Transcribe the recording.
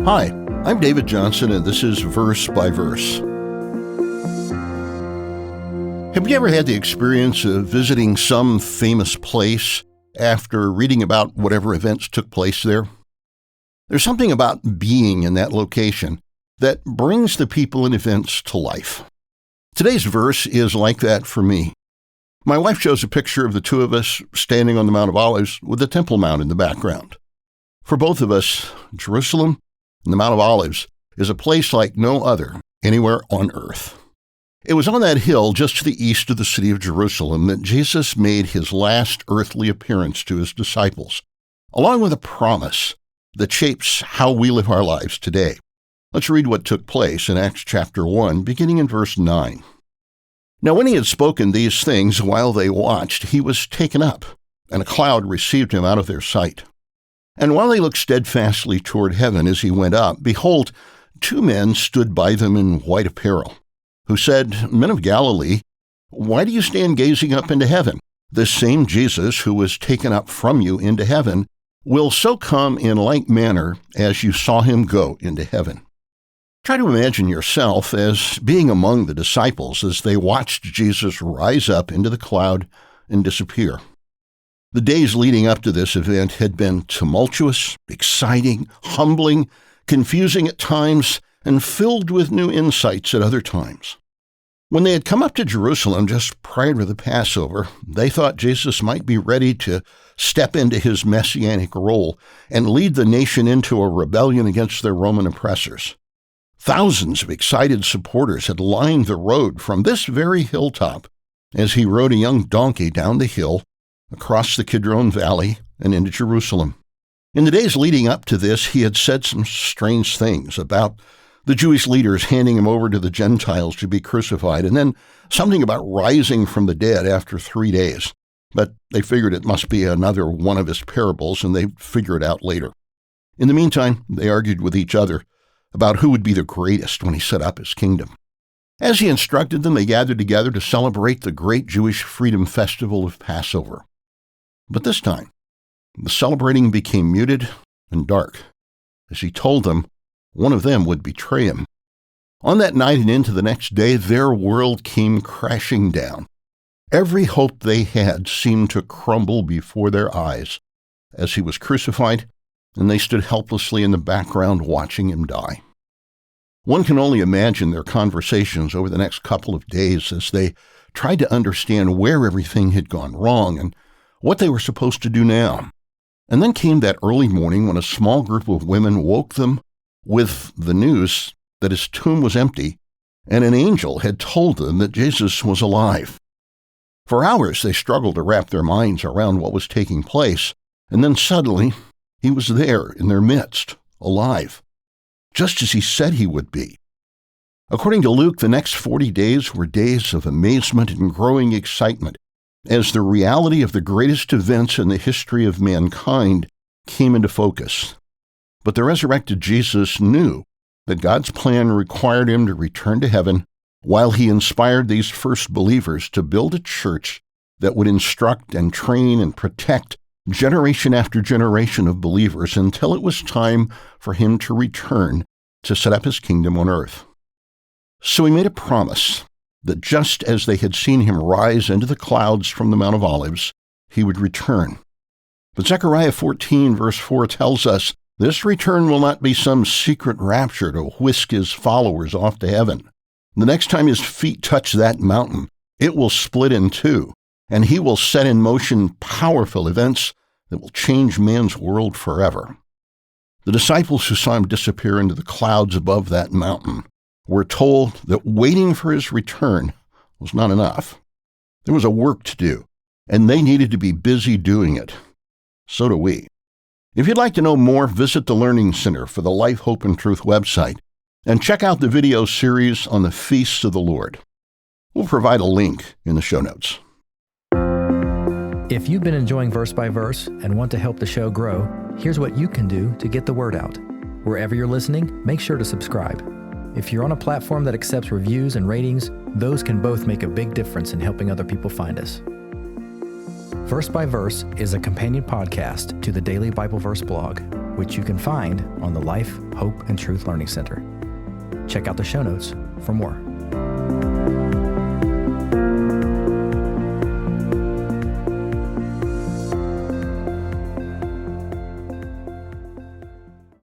Hi, I'm David Johnson, and this is Verse by Verse. Have you ever had the experience of visiting some famous place after reading about whatever events took place there? There's something about being in that location that brings the people and events to life. Today's verse is like that for me. My wife shows a picture of the two of us standing on the Mount of Olives with the Temple Mount in the background. For both of us, Jerusalem and the Mount of Olives is a place like no other anywhere on earth. It was on that hill just to the east of the city of Jerusalem that Jesus made his last earthly appearance to his disciples, along with a promise that shapes how we live our lives today. Let's read what took place in Acts chapter 1, beginning in verse 9. Now when he had spoken these things while they watched, he was taken up, and a cloud received him out of their sight. And while they looked steadfastly toward heaven as he went up, behold, two men stood by them in white apparel, who said, Men of Galilee, why do you stand gazing up into heaven? This same Jesus who was taken up from you into heaven will so come in like manner as you saw him go into heaven. Try to imagine yourself as being among the disciples as they watched Jesus rise up into the cloud and disappear. The days leading up to this event had been tumultuous, exciting, humbling, confusing at times, and filled with new insights at other times. When they had come up to Jerusalem just prior to the Passover, they thought Jesus might be ready to step into his messianic role and lead the nation into a rebellion against their Roman oppressors. Thousands of excited supporters had lined the road from this very hilltop as he rode a young donkey down the hill, across the Kidron Valley, and into Jerusalem. In the days leading up to this, he had said some strange things about the Jewish leaders handing him over to the Gentiles to be crucified, and then something about rising from the dead after 3 days. But they figured it must be another one of his parables, and they'd figure it out later. In the meantime, they argued with each other about who would be the greatest when he set up his kingdom. As he instructed them, they gathered together to celebrate the great Jewish freedom festival of Passover. But this time, the celebrating became muted and dark, as he told them one of them would betray him. On that night and into the next day, their world came crashing down. Every hope they had seemed to crumble before their eyes as he was crucified, and they stood helplessly in the background watching him die. One can only imagine their conversations over the next couple of days as they tried to understand where everything had gone wrong and what they were supposed to do now. And then came that early morning when a small group of women woke them with the news that his tomb was empty and an angel had told them that Jesus was alive. For hours they struggled to wrap their minds around what was taking place, and then suddenly he was there in their midst, alive, just as he said he would be. According to Luke, the next 40 days were days of amazement and growing excitement as the reality of the greatest events in the history of mankind came into focus. But the resurrected Jesus knew that God's plan required him to return to heaven while he inspired these first believers to build a church that would instruct and train and protect generation after generation of believers until it was time for him to return to set up his kingdom on earth. So he made a promise that just as they had seen him rise into the clouds from the Mount of Olives, he would return. But Zechariah 14, verse 4 tells us, this return will not be some secret rapture to whisk his followers off to heaven. The next time his feet touch that mountain, it will split in two, and he will set in motion powerful events that will change man's world forever. The disciples who saw him disappear into the clouds above that mountain were told that waiting for his return was not enough. There was a work to do, and they needed to be busy doing it. So do we. If you'd like to know more, visit the Learning Center for the Life, Hope, and Truth website, and check out the video series on the Feasts of the Lord. We'll provide a link in the show notes. If you've been enjoying Verse by Verse and want to help the show grow, here's what you can do to get the word out. Wherever you're listening, make sure to subscribe. If you're on a platform that accepts reviews and ratings, those can both make a big difference in helping other people find us. Verse by Verse is a companion podcast to the Daily Bible Verse blog. which you can find on the Life, Hope, and Truth Learning Center. Check out the show notes for more.